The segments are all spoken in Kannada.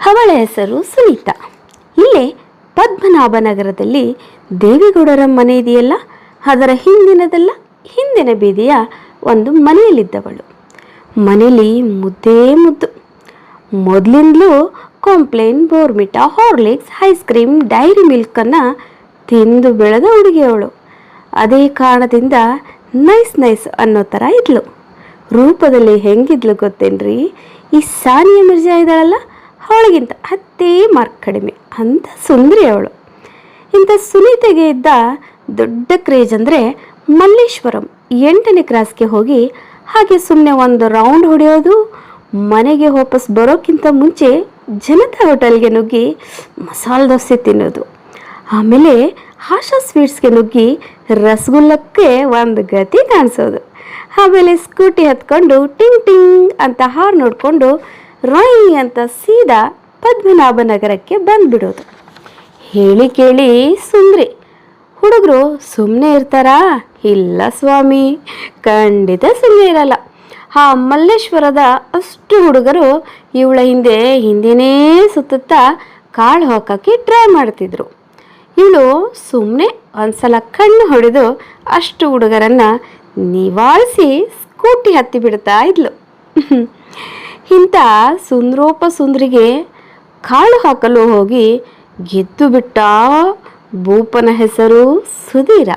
ಅವಳ ಹೆಸರು ಸುನೀತಾ. ಇಲ್ಲೇ ಪದ್ಮನಾಭನಗರದಲ್ಲಿ ದೇವೇಗೌಡರ ಮನೆ ಇದೆಯಲ್ಲ, ಅದರ ಹಿಂದಿನ ಬೀದಿಯ ಒಂದು ಮನೆಯಲ್ಲಿದ್ದವಳು. ಮನೇಲಿ ಮುದ್ದೇ ಮುದ್ದು. ಮೊದಲಿಂದಲೂ ಕಾಂಪ್ಲೇನ್, ಬೋರ್ಮಿಟಾ, ಹಾರ್ಲಿಕ್ಸ್, ಐಸ್ ಕ್ರೀಮ್, ಡೈರಿ ಮಿಲ್ಕನ್ನು ತಿಂದು ಬೆಳೆದ ಹುಡುಗಿಯವಳು. ಅದೇ ಕಾರಣದಿಂದ ನೈಸ್ ಅನ್ನೋ ಥರ ಇದ್ಲು. ರೂಪದಲ್ಲಿ ಹೆಂಗಿದ್ಲು ಗೊತ್ತೇನ್ರಿ? ಈ ಸಾನಿಯಾ ಮಿರ್ಜಾ ಇದ್ದಾಳಲ್ಲ, ಅವಳಿಗಿಂತ 10 ಮಾರ್ಕ್ ಕಡಿಮೆ ಅಂತ ಸುಂದರಿ ಅವಳು. ಇಂಥ ಸುನೀತೆಗೆ ಇದ್ದ ದೊಡ್ಡ ಕ್ರೇಜ್ ಅಂದರೆ ಮಲ್ಲೇಶ್ವರಂ 8ನೇ ಕ್ರಾಸ್ಗೆ ಹೋಗಿ ಹಾಗೆ ಸುಮ್ಮನೆ ಒಂದು ರೌಂಡ್ ಹೊಡೆಯೋದು, ಮನೆಗೆ ವಾಪಸ್ ಬರೋಕ್ಕಿಂತ ಮುಂಚೆ ಜನತಾ ಹೋಟೆಲ್ಗೆ ನುಗ್ಗಿ ಮಸಾಲೆ ದೋಸೆ ತಿನ್ನೋದು, ಆಮೇಲೆ ಆಶಾ ಸ್ವೀಟ್ಸ್ಗೆ ನುಗ್ಗಿ ರಸಗುಲ್ಲಕ್ಕೆ ಒಂದು ಗತಿ ಕಾಣಿಸೋದು, ಆಮೇಲೆ ಸ್ಕೂಟಿ ಹತ್ಕೊಂಡು ಟಿಂಗ್ ಟಿಂಗ್ ಅಂತ ಹಾರು ನೋಡಿಕೊಂಡು ರಾಯ್ ಅಂತ ಸೀದಾ ಪದ್ಮನಾಭನಗರಕ್ಕೆ ಬಂದುಬಿಡೋದು. ಹೇಳಿ ಕೇಳಿ ಸುಂದ್ರಿ. ಹುಡುಗರು ಸುಮ್ಮನೆ ಇರ್ತಾರಾ? ಇಲ್ಲ ಸ್ವಾಮಿ, ಖಂಡಿತ ಸುಮ್ಮನೆ ಇರಲ್ಲ. ಆ ಮಲ್ಲೇಶ್ವರದ ಅಷ್ಟು ಹುಡುಗರು ಇವಳ ಹಿಂದೆನೇ ಸುತ್ತುತ್ತಾ ಕಾಳು ಹಾಕೋಕ್ಕೆ ಟ್ರೈ ಮಾಡ್ತಿದ್ರು. ಇವಳು ಸುಮ್ಮನೆ ಒಂದ್ಸಲ ಕಣ್ಣು ಹೊಡೆದು ಅಷ್ಟು ಹುಡುಗರನ್ನು ನಿವಾಳಿಸಿ ಸ್ಕೂಟಿ ಹತ್ತಿ ಬಿಡ್ತಾ ಇದ್ಲು. ಇಂಥ ಸುಂದರೋಪ ಸುಂದರಿಗೆ ಕಾಳು ಹಾಕಲು ಹೋಗಿ ಗೆದ್ದು ಬಿಟ್ಟ ಭೂಪನ ಹೆಸರು ಸುಧೀರ.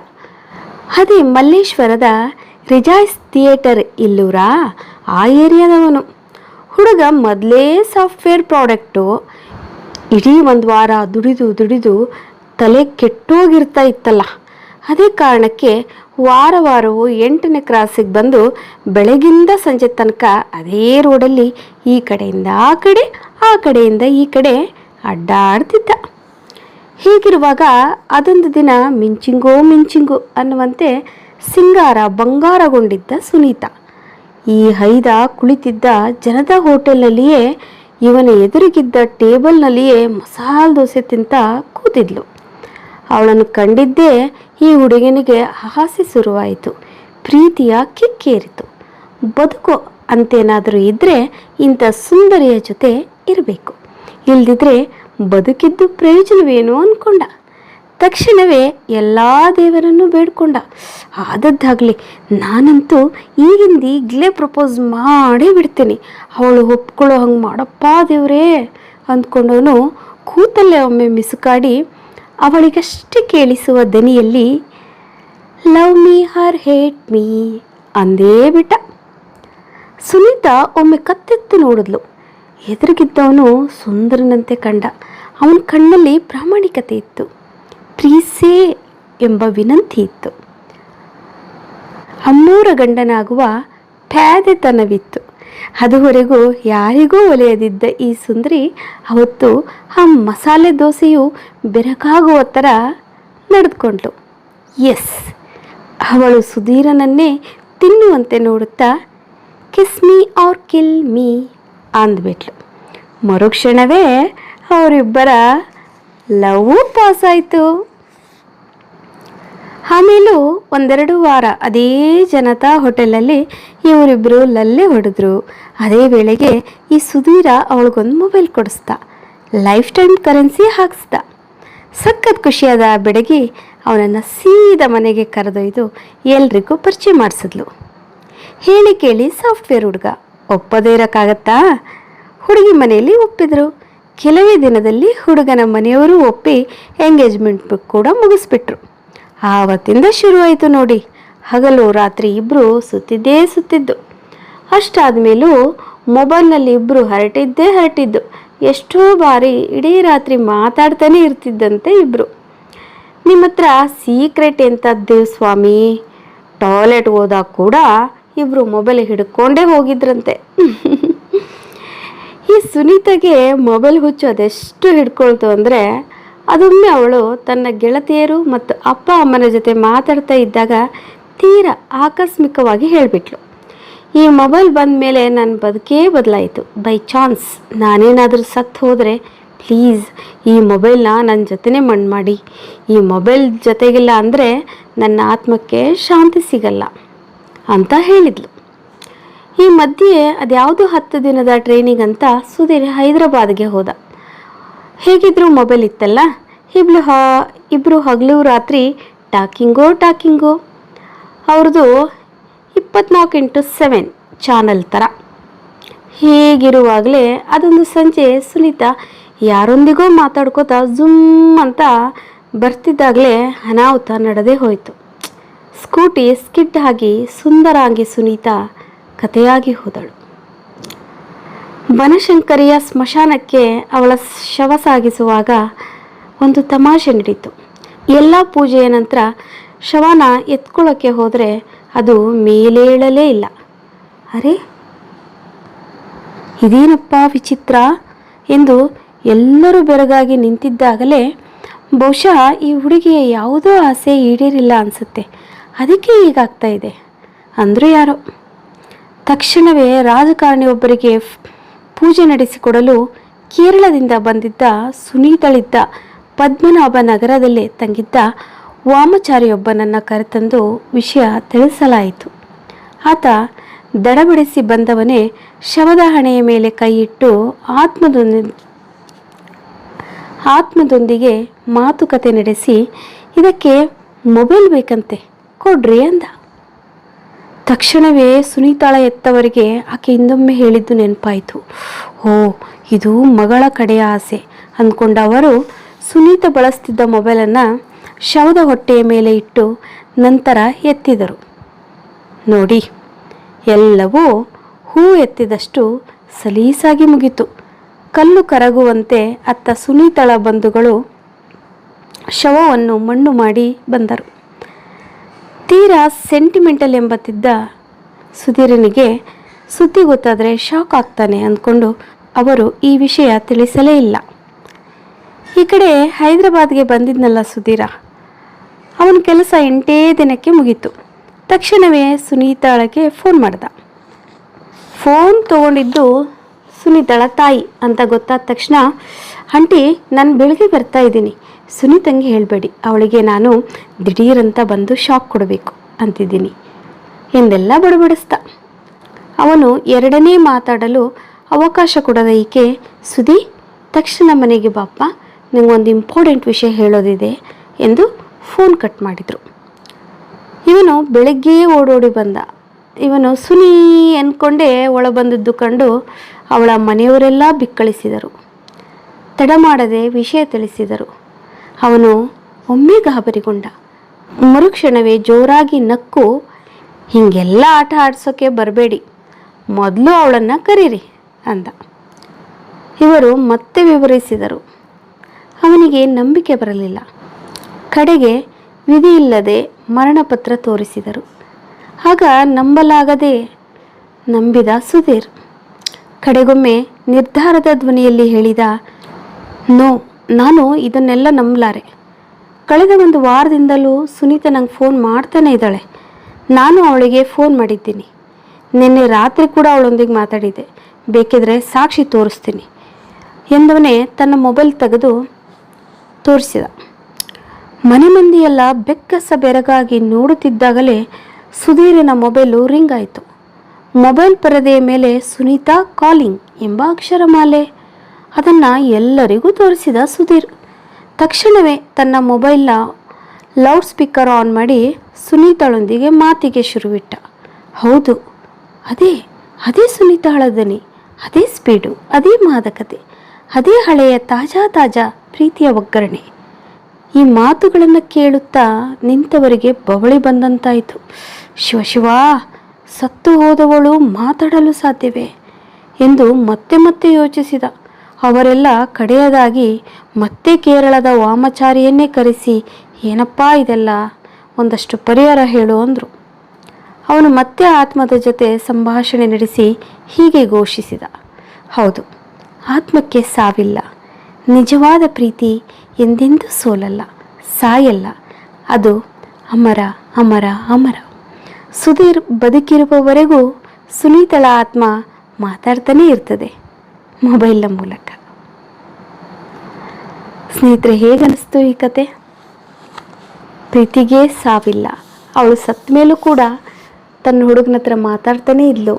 ಅದೇ ಮಲ್ಲೇಶ್ವರದ ರಿಜಾಯ್ಸ್ ಥಿಯೇಟರ್ ಇಲ್ಲೂರ ಆ ಏರಿಯಾದವನು. ಹುಡುಗ ಮೊದಲೇ ಸಾಫ್ಟ್ವೇರ್ ಪ್ರಾಡಕ್ಟು. ಇಡೀ ಒಂದು ವಾರ ದುಡಿದು ತಲೆ ಕೆಟ್ಟೋಗಿರ್ತಾ ಇತ್ತಲ್ಲ, ಅದೇ ಕಾರಣಕ್ಕೆ ವಾರವೂ 8ನೇ ಕ್ರಾಸಿಗೆ ಬಂದು ಬೆಳಗಿಂದ ಸಂಜೆ ತನಕ ಅದೇ ರೋಡಲ್ಲಿ ಈ ಕಡೆಯಿಂದ ಆ ಕಡೆಯಿಂದ ಈ ಕಡೆ ಅಡ್ಡಾಡ್ತಿದ್ದ. ಹೀಗಿರುವಾಗ ಅದೊಂದು ದಿನ ಮಿಂಚಿಂಗೋ ಅನ್ನುವಂತೆ ಸಿಂಗಾರ ಬಂಗಾರಗೊಂಡಿದ್ದ ಸುನೀತಾ ಈ ಹೈದ ಕುಳಿತಿದ್ದ ಜನತಾ ಹೋಟೆಲ್ನಲ್ಲಿಯೇ ಇವನ ಎದುರಿಗಿದ್ದ ಟೇಬಲ್ನಲ್ಲಿಯೇ ಮಸಾಲೆ ದೋಸೆ ತಿಂತ ಕೂತಿದ್ಲು. ಅವಳನ್ನು ಕಂಡಿದ್ದೇ ಈ ಹುಡುಗನಿಗೆ ಹಾಸ್ಯ ಶುರುವಾಯಿತು. ಪ್ರೀತಿಯ ಕಿಕ್ಕೇರಿತು. ಬದುಕು ಅಂತೇನಾದರೂ ಇದ್ದರೆ ಇಂಥ ಸುಂದರಿಯ ಜೊತೆ ಇರಬೇಕು, ಇಲ್ದಿದ್ರೆ ಬದುಕಿದ್ದು ಪ್ರಯೋಜನವೇನು ಅಂದ್ಕೊಂಡ. ತಕ್ಷಣವೇ ಎಲ್ಲ ದೇವರನ್ನು ಬೇಡ್ಕೊಂಡ. ಆದದ್ದಾಗಲಿ, ನಾನಂತೂ ಈಗಲೇ ಪ್ರಪೋಸ್ ಮಾಡೇ ಬಿಡ್ತೀನಿ, ಅವಳು ಒಪ್ಕೊಳ್ಳೋ ಹಂಗೆ ಮಾಡಪ್ಪ ದೇವರೇ ಅಂದ್ಕೊಂಡವನು ಕೂತಲ್ಲೇ ಒಮ್ಮೆ ಮಿಸುಕಾಡಿ ಅವಳಿಗಷ್ಟೇ ಕೇಳಿಸುವ ದನಿಯಲ್ಲಿ love me or hate me ಅಂದೇ ಬಿಟ್ಟ. ಸುನೀತಾ ಒಮ್ಮೆ ಕತ್ತೆತ್ತು ನೋಡಿದ್ಲು. ಎದುರಿಗಿದ್ದವನು ಸುಂದರನಂತೆ ಕಂಡ. ಅವನ ಕಣ್ಣಲ್ಲಿ ಪ್ರಾಮಾಣಿಕತೆ ಇತ್ತು, ಪ್ರೀಸೇ ಎಂಬ ವಿನಂತಿ ಇತ್ತು, ಅಮ್ಮೂರ ಗಂಡನಾಗುವ ಪ್ಯಾದೆತನವಿತ್ತು. ಅದುವರೆಗೂ ಯಾರಿಗೂ ಒಲೆಯದಿದ್ದ ಈ ಸುಂದರಿ ಅವತ್ತು ಆ ಮಸಾಲೆ ದೋಸೆಯು ಬೆರಕಾಗುವ ಥರ ನಡೆದುಕೊಂಡ್ಳು. ಎಸ್, ಅವಳು ಸುಧೀರನನ್ನೇ ತಿನ್ನುವಂತೆ ನೋಡುತ್ತಾ kiss me or kill me ಅಂದ್ಬಿಟ್ಲು. ಮರುಕ್ಷಣವೇ ಅವರಿಬ್ಬರ ಲವ್ ಪಾಸ್ ಆಯಿತು. ಆಮೇಲೂ 1-2 ವಾರ ಅದೇ ಜನತಾ ಹೋಟೆಲಲ್ಲಿ ಇವರಿಬ್ಬರು ಲಲ್ಲೆ ಹೊಡೆದ್ರು. ಅದೇ ವೇಳೆಗೆ ಈ ಸುಧೀರ ಅವಳಿಗೊಂದು ಮೊಬೈಲ್ ಕೊಡಿಸ್ದ, ಲೈಫ್ ಟೈಮ್ ಕರೆನ್ಸಿ ಹಾಕಿಸ್ದ. ಸಖತ್ ಖುಷಿಯಾದ ಬೆಡಗಿ ಅವನನ್ನು ಸೀದಾ ಮನೆಗೆ ಕರೆದೊಯ್ದು ಎಲ್ರಿಗೂ ಪರಿಚಯ ಮಾಡಿಸಿದ್ಲು. ಹೇಳಿ ಕೇಳಿ ಸಾಫ್ಟ್ವೇರ್ ಹುಡುಗ, ಒಪ್ಪದೇ ಇರೋಕ್ಕಾಗತ್ತಾ? ಹುಡುಗಿ ಮನೆಯಲ್ಲಿ ಒಪ್ಪಿದ್ರು. ಕೆಲವೇ ದಿನದಲ್ಲಿ ಹುಡುಗನ ಮನೆಯವರು ಒಪ್ಪಿ ಎಂಗೇಜ್ಮೆಂಟ್ ಕೂಡ ಮುಗಿಸ್ಬಿಟ್ರು. ಆವತ್ತಿಂದ ಶುರುವಾಯಿತು ನೋಡಿ, ಹಗಲು ರಾತ್ರಿ ಇಬ್ಬರು ಸುತ್ತಿದ್ದು. ಅಷ್ಟಾದಮೇಲೂ ಮೊಬೈಲ್ನಲ್ಲಿ ಇಬ್ಬರು ಹರಟಿದ್ದು. ಎಷ್ಟೋ ಬಾರಿ ಇಡೀ ರಾತ್ರಿ ಮಾತಾಡ್ತಾನೆ ಇರ್ತಿದ್ದಂತೆ ಇಬ್ಬರು. ನಿಮ್ಮ ಹತ್ರ ಸೀಕ್ರೆಟ್ ಎಂಥದ್ದು ಸ್ವಾಮಿ? ಟಾಯ್ಲೆಟ್ಗೆ ಹೋದಾಗ ಕೂಡ ಇಬ್ಬರು ಮೊಬೈಲ್ ಹಿಡ್ಕೊಂಡೇ ಹೋಗಿದ್ರಂತೆ. ಈ ಸುನೀತಾಗೆ ಮೊಬೈಲ್ ಹುಚ್ಚು ಅದೆಷ್ಟು ಹಿಡ್ಕೊಳ್ತು ಅಂದರೆ, ಅದೊಮ್ಮೆ ಅವಳು ತನ್ನ ಗೆಳತಿಯರು ಮತ್ತು ಅಪ್ಪ ಅಮ್ಮನ ಜೊತೆ ಮಾತಾಡ್ತಾ ಇದ್ದಾಗ ತೀರಾ ಆಕಸ್ಮಿಕವಾಗಿ ಹೇಳಿಬಿಟ್ಲು, ಈ ಮೊಬೈಲ್ ಬಂದ ಮೇಲೆ ನನ್ನ ಬದುಕೇ ಬದಲಾಯಿತು. ಬೈ ಚಾನ್ಸ್ ನಾನೇನಾದರೂ ಸತ್ತು ಹೋದರೆ ಪ್ಲೀಸ್ ಈ ಮೊಬೈಲ್ನ ನನ್ನ ಜೊತೆನೇ ಮಣ್ಣು ಮಾಡಿ. ಈ ಮೊಬೈಲ್ ಜೊತೆಗಿಲ್ಲ ಅಂದರೆ ನನ್ನ ಆತ್ಮಕ್ಕೆ ಶಾಂತಿ ಸಿಗಲ್ಲ ಅಂತ ಹೇಳಿದ್ಲು. ಈ ಮಧ್ಯೆ ಅದ್ಯಾವುದೋ 10 ದಿನದ ಟ್ರೈನಿಂಗ್ ಅಂತ ಸುಧೀರ್ ಹೈದರಾಬಾದ್ಗೆ ಹೋದ. ಹೇಗಿದ್ರೂ ಮೊಬೈಲ್ ಇತ್ತಲ್ಲ, ಇಬ್ಬರು ಹಗಲು ರಾತ್ರಿ ಟಾಕಿಂಗೋ. ಅವ್ರದ್ದು 24x7 ಚಾನಲ್ ಥರ. ಹೀಗಿರುವಾಗಲೇ ಅದೊಂದು ಸಂಜೆ ಸುನೀತಾ ಯಾರೊಂದಿಗೋ ಮಾತಾಡ್ಕೋತಾ ಝುಮ್ ಅಂತ ಬರ್ತಿದ್ದಾಗಲೇ ಅನಾಹುತ ನಡೆದೇ ಹೋಯಿತು. ಸ್ಕೂಟಿ ಸ್ಕಿಡ್ ಆಗಿ ಸುಂದರಾಂಗಿ ಸುನೀತಾ ಕಥೆಯಾಗಿ ಹೋದಳು. ಬನಶಂಕರಿಯ ಸ್ಮಶಾನಕ್ಕೆ ಅವಳ ಶವ ಸಾಗಿಸುವಾಗ ಒಂದು ತಮಾಷೆ ನಡೀತು. ಎಲ್ಲ ಪೂಜೆಯ ನಂತರ ಶವನ ಎತ್ಕೊಳ್ಳೋಕ್ಕೆ ಹೋದರೆ ಅದು ಮೇಲೇಳಲೇ ಇಲ್ಲ. ಅರೆ, ಇದೇನಪ್ಪ ವಿಚಿತ್ರ ಎಂದು ಎಲ್ಲರೂ ಬೆರಗಾಗಿ ನಿಂತಿದ್ದಾಗಲೇ ಬಹುಶಃ ಈ ಹುಡುಗಿಯ ಯಾವುದೋ ಆಸೆ ಈಡೇರಿಲ್ಲ ಅನಿಸುತ್ತೆ, ಅದಕ್ಕೆ ಹೀಗಾಗ್ತಾ ಇದೆ ಅಂದರು ಯಾರೋ. ತಕ್ಷಣವೇ ರಾಜಕಾರಣಿಯೊಬ್ಬರಿಗೆ ಪೂಜೆ ನಡೆಸಿಕೊಡಲು ಕೇರಳದಿಂದ ಬಂದಿದ್ದ ಸುನೀತಳಿದ್ದ ಪದ್ಮನಾಭ ನಗರದಲ್ಲೇ ತಂಗಿದ್ದ ವಾಮಚಾರಿಯೊಬ್ಬನನ್ನು ಕರೆತಂದು ವಿಷಯ ತಿಳಿಸಲಾಯಿತು. ಆತ ದಡಬಡಿಸಿ ಬಂದವನೇ ಶವದ ಹಣೆಯ ಮೇಲೆ ಕೈಯಿಟ್ಟು ಆತ್ಮದೊಂದಿಗೆ ಮಾತುಕತೆ ನಡೆಸಿ, ಇದಕ್ಕೆ ಮೊಬೈಲ್ ಬೇಕಂತೆ, ಕೊಡ್ರಿ ಅಂದ. ತಕ್ಷಣವೇ ಸುನೀತಾಳ ಎತ್ತವರಿಗೆ ಆಕೆ ಹಿಂದೊಮ್ಮೆ ಹೇಳಿದ್ದು ನೆನಪಾಯಿತು. ಓ, ಇದು ಮಗಳ ಕಡೆಯ ಆಸೆ ಅಂದ್ಕೊಂಡ ಅವರು ಸುನೀತ ಬಳಸ್ತಿದ್ದ ಮೊಬೈಲನ್ನು ಶವದ ಹೊಟ್ಟೆಯ ಮೇಲೆ ಇಟ್ಟು ನಂತರ ಎತ್ತಿದರು. ನೋಡಿ, ಎಲ್ಲವೂ ಹೂ ಎತ್ತಿದಷ್ಟು ಸಲೀಸಾಗಿ ಮುಗಿತು. ಕಲ್ಲು ಕರಗುವಂತೆ ಅತ್ತ ಸುನೀತಳ ಬಂಧುಗಳು ಶವವನ್ನು ಮಣ್ಣು ಮಾಡಿ ಬಂದರು. ತೀರಾ ಸೆಂಟಿಮೆಂಟಲ್ ಎಂಬತ್ತಿದ್ದ ಸುಧೀರನಿಗೆ ಸುದ್ದಿ ಗೊತ್ತಾದರೆ ಶಾಕ್ ಆಗ್ತಾನೆ ಅಂದ್ಕೊಂಡು ಅವರು ಈ ವಿಷಯ ತಿಳಿಸಲೇ ಇಲ್ಲ. ಈ ಕಡೆ ಹೈದರಾಬಾದ್ಗೆ ಬಂದಿದ್ನಲ್ಲ ಸುಧೀರ, ಅವನ ಕೆಲಸ 8 ದಿನಕ್ಕೆ ಮುಗೀತು. ತಕ್ಷಣವೇ ಸುನೀತಾಳಿಗೆ ಫೋನ್ ಮಾಡ್ದ. ಫೋನ್ ತೊಗೊಂಡಿದ್ದು ಸುನೀತಾಳ ತಾಯಿ ಅಂತ ಗೊತ್ತಾದ ತಕ್ಷಣ, ಆಂಟಿ, ನಾನು ಬೆಳಗ್ಗೆ ಬರ್ತಾ ಇದ್ದೀನಿ, ಸುನೀತಂಗೆ ಹೇಳಬೇಡಿ, ಅವಳಿಗೆ ನಾನು ದಿಢೀರಂತ ಬಂದು ಶಾಕ್ ಕೊಡಬೇಕು ಅಂತಿದ್ದೀನಿ ಎಂದೆಲ್ಲ ಬಡಬಡಿಸ್ದ. ಅವನು ಎರಡನೇ ಮಾತಾಡಲು ಅವಕಾಶ ಕೊಡದ ಈಕೆ, ಸುದಿ, ತಕ್ಷಣ ಮನೆಗೆ ಬಾಪ್ಪ, ನಿಂಗೊಂದು ಇಂಪಾರ್ಟೆಂಟ್ ವಿಷಯ ಹೇಳೋದಿದೆ ಎಂದು ಫೋನ್ ಕಟ್ ಮಾಡಿದರು. ಇವನು ಬೆಳಗ್ಗೆಯೇ ಓಡೋಡಿ ಬಂದ. ಇವನು ಸುನಿ ಅಂದ್ಕೊಂಡೇ ಒಳ ಬಂದದ್ದು ಕಂಡು ಅವಳ ಮನೆಯವರೆಲ್ಲ ಬಿಕ್ಕಳಿಸಿದರು. ತಡ ಮಾಡದೆ ವಿಷಯ ತಿಳಿಸಿದರು. ಅವನು ಒಮ್ಮೆ ಗಾಬರಿಗೊಂಡ. ಮರುಕ್ಷಣವೇ ಜೋರಾಗಿ ನಕ್ಕು, ಹೀಗೆಲ್ಲ ಆಟ ಆಡ್ಸೋಕ್ಕೆ ಬರಬೇಡಿ, ಮೊದಲು ಅವಳನ್ನು ಕರೀರಿ ಅಂದ. ಇವರು ಮತ್ತೆ ವಿವರಿಸಿದರು. ಅವನಿಗೆ ನಂಬಿಕೆ ಬರಲಿಲ್ಲ. ಕಡೆಗೆ ವಿಧಿಯಿಲ್ಲದೆ ಮರಣಪತ್ರ ತೋರಿಸಿದರು. ಆಗ ನಂಬಲಾಗದೆ ನಂಬಿದ ಸುಧೀರ್ ಕಡೆಗೊಮ್ಮೆ ನಿರ್ಧಾರದ ಧ್ವನಿಯಲ್ಲಿ ಹೇಳಿದ, ನೋ, ನಾನು ಇದನ್ನೆಲ್ಲ ನಂಬಲಾರೆ. ಕಳೆದ 1 ವಾರದಿಂದಲೂ ಸುನೀತಾ ನಂಗೆ ಫೋನ್ ಮಾಡ್ತಾನೆ ಇದ್ದಾಳೆ. ನಾನು ಅವಳಿಗೆ ಫೋನ್ ಮಾಡಿದ್ದೀನಿ. ನಿನ್ನೆ ರಾತ್ರಿ ಕೂಡ ಅವಳೊಂದಿಗೆ ಮಾತಾಡಿದೆ. ಬೇಕಿದ್ರೆ ಸಾಕ್ಷಿ ತೋರಿಸ್ತೀನಿ ಎಂದವನೇ ತನ್ನ ಮೊಬೈಲ್ ತೆಗೆದು ತೋರಿಸಿದ. ಮನೆ ಮಂದಿಯೆಲ್ಲ ಬೆಕ್ಕಸ ಬೆರಗಾಗಿ ನೋಡುತ್ತಿದ್ದಾಗಲೇ ಸುಧೀರಿನ ಮೊಬೈಲು ರಿಂಗ್ ಆಯಿತು. ಮೊಬೈಲ್ ಪರದೆಯ ಮೇಲೆ ಸುನೀತಾ ಕಾಲಿಂಗ್ ಎಂಬ ಅಕ್ಷರಮಾಲೆ. ಅದನ್ನು ಎಲ್ಲರಿಗೂ ತೋರಿಸಿದ ಸುಧೀರ್. ತಕ್ಷಣವೇ ತನ್ನ ಮೊಬೈಲ್ನ ಲೌಡ್ ಸ್ಪೀಕರ್ ಆನ್ ಮಾಡಿ ಸುನೀತಾಳೊಂದಿಗೆ ಮಾತಿಗೆ ಶುರುವಿಟ್ಟ. ಹೌದು, ಅದೇ ಸುನೀತಾಳ ದನಿ, ಅದೇ ಸ್ಪೀಡು, ಅದೇ ಮಾದಕತೆ, ಅದೇ ಹಳೆಯ ತಾಜಾ ಪ್ರೀತಿಯ ಒಗ್ಗರಣೆ. ಈ ಮಾತುಗಳನ್ನು ಕೇಳುತ್ತಾ ನಿಂತವರಿಗೆ ಬವಳಿ ಬಂದಂತಾಯಿತು. ಶಿವ, ಸತ್ತು ಹೋದವಳು ಮಾತಾಡಲು ಸಾಧ್ಯವೇ ಎಂದು ಮತ್ತೆ ಯೋಚಿಸಿದ. ಅವರೆಲ್ಲ ಕಡೆಯದಾಗಿ ಮತ್ತೆ ಕೇರಳದ ವಾಮಚಾರಿಯನ್ನೇ ಕರೆಸಿ, ಏನಪ್ಪ ಇದೆಲ್ಲ, ಒಂದಷ್ಟು ಪರಿಹಾರ ಹೇಳು ಅಂದರು. ಅವನು ಮತ್ತೆ ಆತ್ಮದ ಜೊತೆ ಸಂಭಾಷಣೆ ನಡೆಸಿ ಹೀಗೆ ಘೋಷಿಸಿದ, ಹೌದು, ಆತ್ಮಕ್ಕೆ ಸಾವಿಲ್ಲ. ನಿಜವಾದ ಪ್ರೀತಿ ಎಂದೆಂದೂ ಸೋಲಲ್ಲ, ಸಾಯಲ್ಲ. ಅದು ಅಮರ ಅಮರ ಅಮರ. ಸುಧೀರ್ ಬದುಕಿರುವವರೆಗೂ ಸುನೀತಳ ಆತ್ಮ ಮಾತಾಡ್ತಾನೇ ಇರ್ತದೆ ಮೊಬೈಲ್ನ ಮೂಲಕ. ಸ್ನೇಹಿತರೆ, ಹೇಗನ್ನಿಸ್ತು ಈ ಕತೆ? ಪ್ರೀತಿಗೆ ಸಾವಿಲ್ಲ. ಅವಳು ಸತ್ತ ಮೇಲೂ ಕೂಡ ತನ್ನ ಹುಡುಗನ ಹತ್ರ ಮಾತಾಡ್ತಾನೇ ಇದ್ಲು.